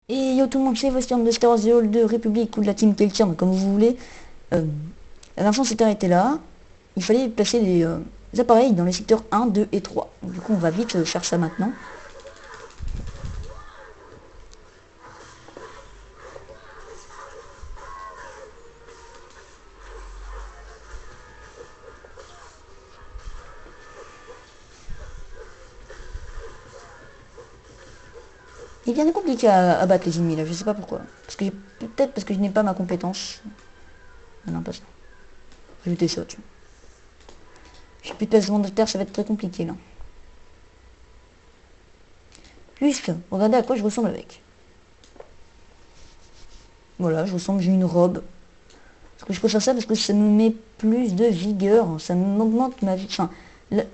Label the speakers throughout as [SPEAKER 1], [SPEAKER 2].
[SPEAKER 1] Et yo tout le monde, c'est Vostian de Star Wars The Old Republic ou de la Team Keltian, comme vous voulez. La dernière fois on s'était arrêté là. Il fallait placer les appareils dans les secteurs 1, 2 et 3. Donc, du coup on va vite faire ça maintenant. Il est bien compliqué à battre les ennemis là, je sais pas pourquoi. Parce que peut-être parce que je n'ai pas ma compétence. Ah non, pas ça. Ajouter ça, tu vois. J'ai plus de placement de terre, ça va être très compliqué là. Juste, regardez à quoi je ressemble avec. Voilà, je ressemble, j'ai une robe. Parce que je préfère ça parce que ça me met plus de vigueur, ça m'augmente ma vie. Enfin,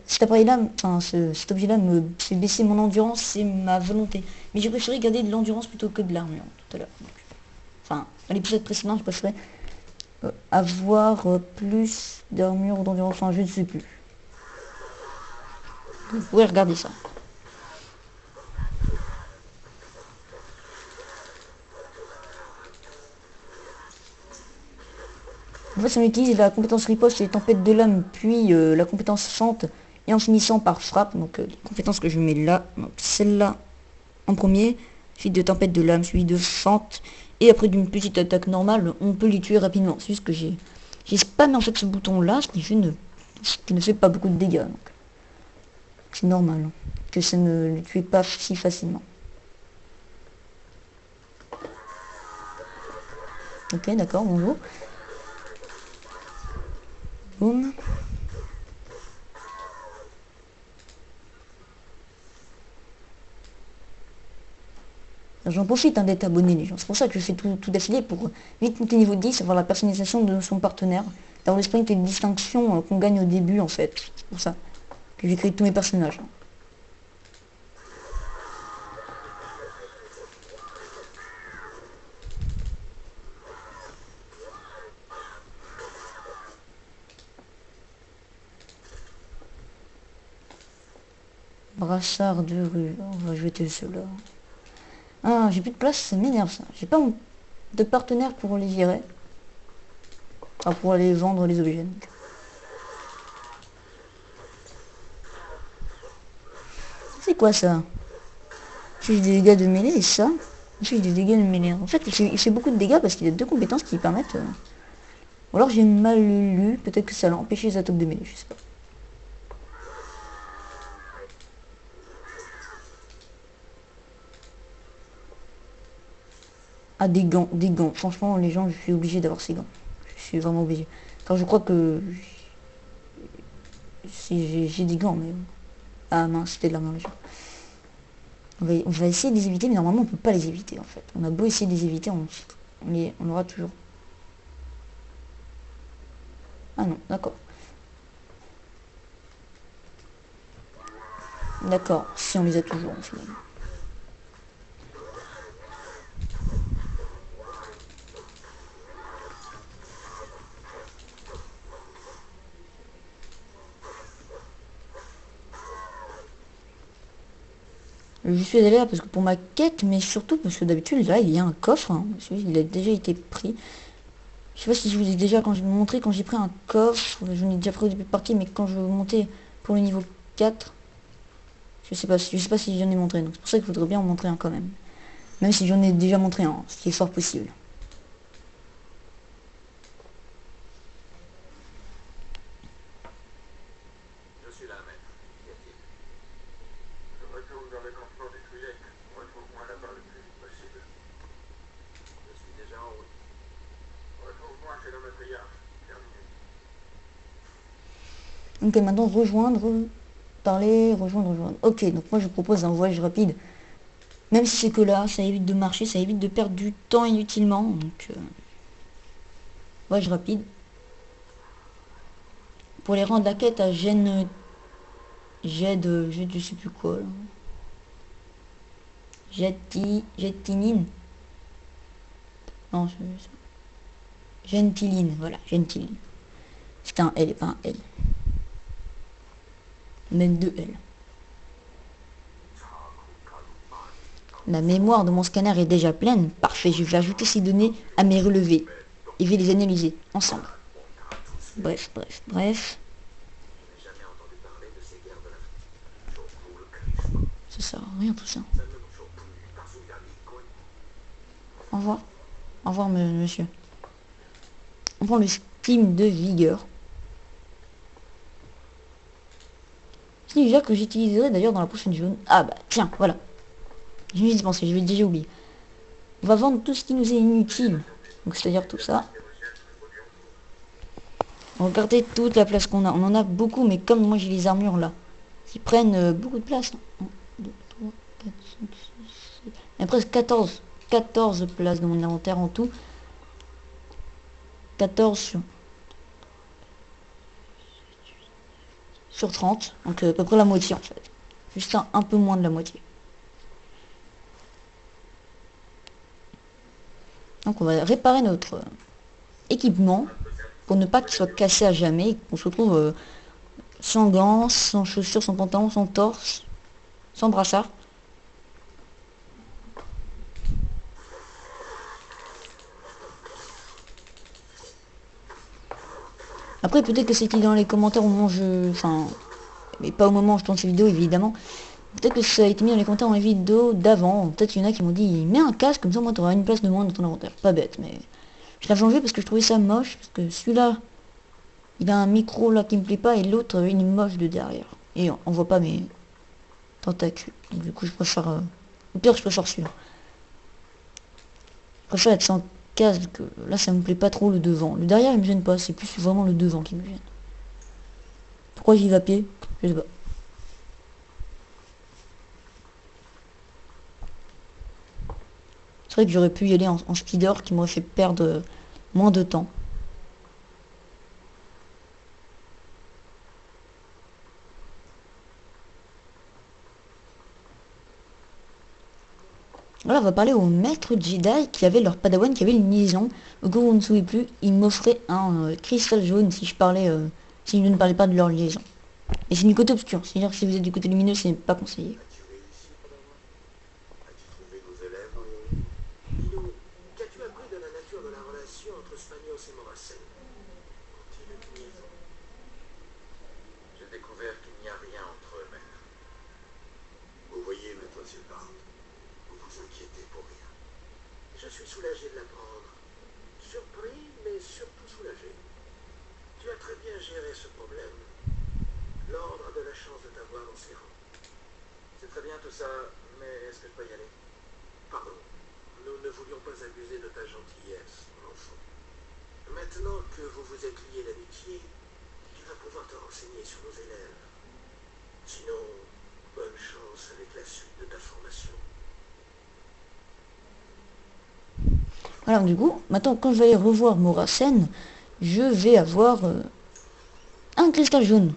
[SPEAKER 1] cet appareil-là, enfin, cet objet-là me fait baisser mon endurance et ma volonté. Mais j'ai préféré garder de l'endurance plutôt que de l'armure tout à l'heure. Enfin, à l'épisode précédent, je préférais avoir plus d'armure ou d'endurance, enfin, je ne sais plus. Vous pouvez regarder ça. En fait, on utilise la compétence riposte et tempête de lame, puis la compétence fente, et en finissant par frappe. Donc, les compétences que je mets là, donc celle-là en premier, suivi de tempête de lame, suivi de fente, et après d'une petite attaque normale, on peut les tuer rapidement. C'est juste que j'ai spammé en fait ce bouton-là, ce qui ne fait pas beaucoup de dégâts. C'est normal hein, que ça ne le tue pas si facilement. Ok, d'accord, bonjour. Boum. J'en profite hein, d'être abonné les gens. C'est pour ça que je fais tout d'affilée pour vite monter niveau 10, avoir la personnalisation de son partenaire, d'avoir le sprint et les distinctions qu'on gagne au début en fait. C'est pour ça que j'ai créé tous mes personnages. Brassard de rue. On va jeter cela. Ah, j'ai plus de place, ça m'énerve ça. J'ai pas de partenaire pour les virer. Enfin, pour aller vendre les objets. C'est quoi ça? J'ai des dégâts de mêlée et ça. J'ai des dégâts de mêlée. En fait, il fait beaucoup de dégâts parce qu'il a deux compétences qui permettent. Ou alors j'ai mal lu, peut-être que ça l'a empêché les attaques de mêlée, je sais pas. Ah, des gants, des gants. Franchement, les gens, je suis obligé d'avoir ces gants. Je suis vraiment obligé. Car je crois que si j'ai des gants, mais... Ah mince, c'était de la merde, les gens. On va essayer de les éviter, mais normalement, on peut pas les éviter, en fait. On a beau essayer de les éviter, on aura toujours. Ah non, d'accord. D'accord, si on les a toujours, finalement. Je suis allé là parce que pour ma quête, mais surtout parce que d'habitude, là, il y a un coffre. Hein. Il a déjà été pris. Je sais pas si je vous ai déjà, quand je vous montrais, quand j'ai pris un coffre, je vous ai déjà pris au début de partie, mais quand je montais pour le niveau 4, je sais pas si j'en ai montré. Donc c'est pour ça qu'il faudrait bien en montrer un quand même. Même si j'en ai déjà montré un, ce qui est fort possible.
[SPEAKER 2] Je suis là, maître. Qu'y a-t-il? Je retourne dans le campement des Twi'lek. Retrouve-moi là-bas le plus vite possible. Je suis déjà en route. Retrouve-moi chez le matriarche. Terminé.
[SPEAKER 1] Donc maintenant, rejoindre, parler, rejoindre. Ok, donc moi je propose un voyage rapide. Même si c'est que là, ça évite de marcher, ça évite de perdre du temps inutilement. Donc, voyage rapide. Pour les rendre la quête à Gênes, je sais plus quoi. Là. Jetinine. Non, Gentiline, voilà, Gentiline. C'est un L et pas un L. Même deux L. La mémoire de mon scanner est déjà pleine. Parfait, je vais ajouter ces données à mes relevés. Et je vais les analyser ensemble. Bref. Ça sert à rien tout ça. Au revoir. Au revoir, monsieur. On prend le steam de vigueur. C'est déjà que j'utiliserai d'ailleurs dans la prochaine zone. Ah bah tiens, voilà. Je vais y penser, je vais déjà oublier. On va vendre tout ce qui nous est inutile. Donc c'est-à-dire tout ça. On va garder toute la place qu'on a. On en a beaucoup, mais comme moi j'ai les armures là, qui prennent beaucoup de place. 1, 2, 3, 4, 5, 6, 7. Il y a presque 14 places dans mon inventaire en tout. 14 sur 30. Donc à peu près la moitié en fait. Juste un peu moins de la moitié. Donc on va réparer notre équipement pour ne pas qu'il soit cassé à jamais, qu'on se retrouve sans gants, sans chaussures, sans pantalon, sans torse, sans brassard. Après peut-être que c'était dans les commentaires au moment où je... Enfin, mais pas au moment où je tourne ces vidéos évidemment. Peut-être que ça a été mis dans les commentaires dans les vidéos d'avant. Peut-être qu'il y en a qui m'ont dit mets un casque comme ça moi t'auras une place de moins dans ton inventaire. Pas bête mais... Je l'ai changé parce que je trouvais ça moche. Parce que celui-là, il a un micro là qui me plaît pas et l'autre il est moche de derrière. Et on voit pas mes tentacules. Donc, du coup je préfère... Au pire je préfère celui-là. Je préfère être sans casque. Là ça me plaît pas trop le devant. Le derrière il me gêne pas. C'est plus vraiment le devant qui me gêne. Pourquoi j'y vais à pied? Je sais pas. C'est vrai que j'aurais pu y aller en speeder qui m'aurait fait perdre moins de temps. Voilà, on va parler aux maîtres Jedi qui avaient leur padawan, qui avait une liaison. Au cas où on ne souvenait plus, ils m'offraient un cristal jaune si je ne parlais pas de leur liaison. Et c'est du côté obscur, c'est-à-dire que si vous êtes du côté lumineux, c'est pas conseillé.
[SPEAKER 2] Qu'as-tu appris de la nature de la relation entre Spagnos et Moracen? Ont-ils une liaison? J'ai découvert qu'il n'y a rien entre eux, maître. Vous voyez, maître Silbart, vous vous inquiétez pour rien. Je suis soulagé de l'apprendre. Surpris, mais surtout soulagé. Tu as très bien géré ce problème. L'ordre a de la chance de t'avoir dans ses rangs. C'est très bien tout ça, mais est-ce que je peux y aller? Pardon. Nous ne voulions pas abuser de ta gentillesse, mon enfant. Maintenant que vous vous êtes liés d'amitié, tu vas pouvoir te renseigner sur nos élèves. Sinon, bonne chance avec la suite de ta formation.
[SPEAKER 1] Alors du coup, maintenant quand je vais aller revoir Moracen, je vais avoir un cristal jaune.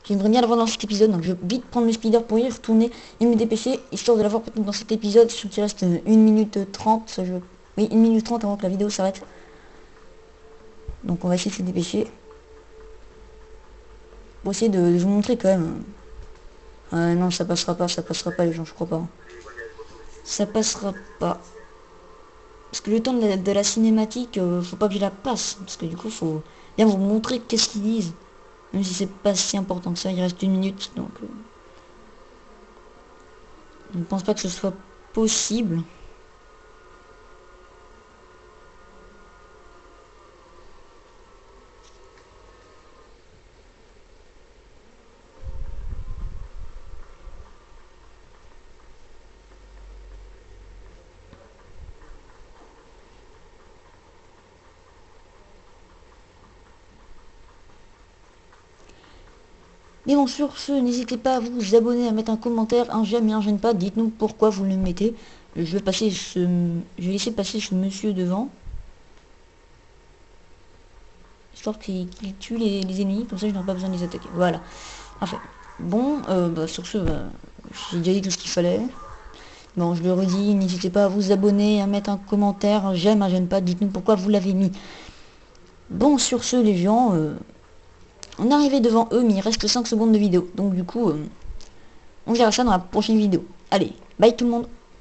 [SPEAKER 1] J'aimerais bien l'avoir dans cet épisode, donc je vais vite prendre le speeder pour y retourner et me dépêcher, histoire de l'avoir peut-être dans cet épisode, je qu'il reste 1 minute 30, oui 1 minute 30 avant que la vidéo s'arrête. Donc on va essayer de se dépêcher. Pour essayer de vous montrer quand même. Non, ça passera pas les gens, je crois pas. Ça passera pas. Parce que le temps de la cinématique, faut pas que je la passe, parce que du coup faut bien vous montrer qu'est-ce qu'ils disent. Même si c'est pas si important que ça, il reste 1 minute, donc je ne pense pas que ce soit possible. Mais bon, sur ce, n'hésitez pas à vous abonner, à mettre un commentaire, un j'aime et un j'aime pas. Dites-nous pourquoi vous le mettez. Je vais laisser passer ce monsieur devant. Histoire qu'il tue les ennemis, comme ça je n'aurai pas besoin de les attaquer. Voilà. Enfin. Bon, sur ce, j'ai déjà dit tout ce qu'il fallait. Bon, je le redis, n'hésitez pas à vous abonner, à mettre un commentaire, un j'aime pas. Dites-nous pourquoi vous l'avez mis. Bon, sur ce, les gens... on est arrivé devant eux, mais il reste 5 secondes de vidéo. Donc du coup, on verra ça dans la prochaine vidéo. Allez, bye tout le monde.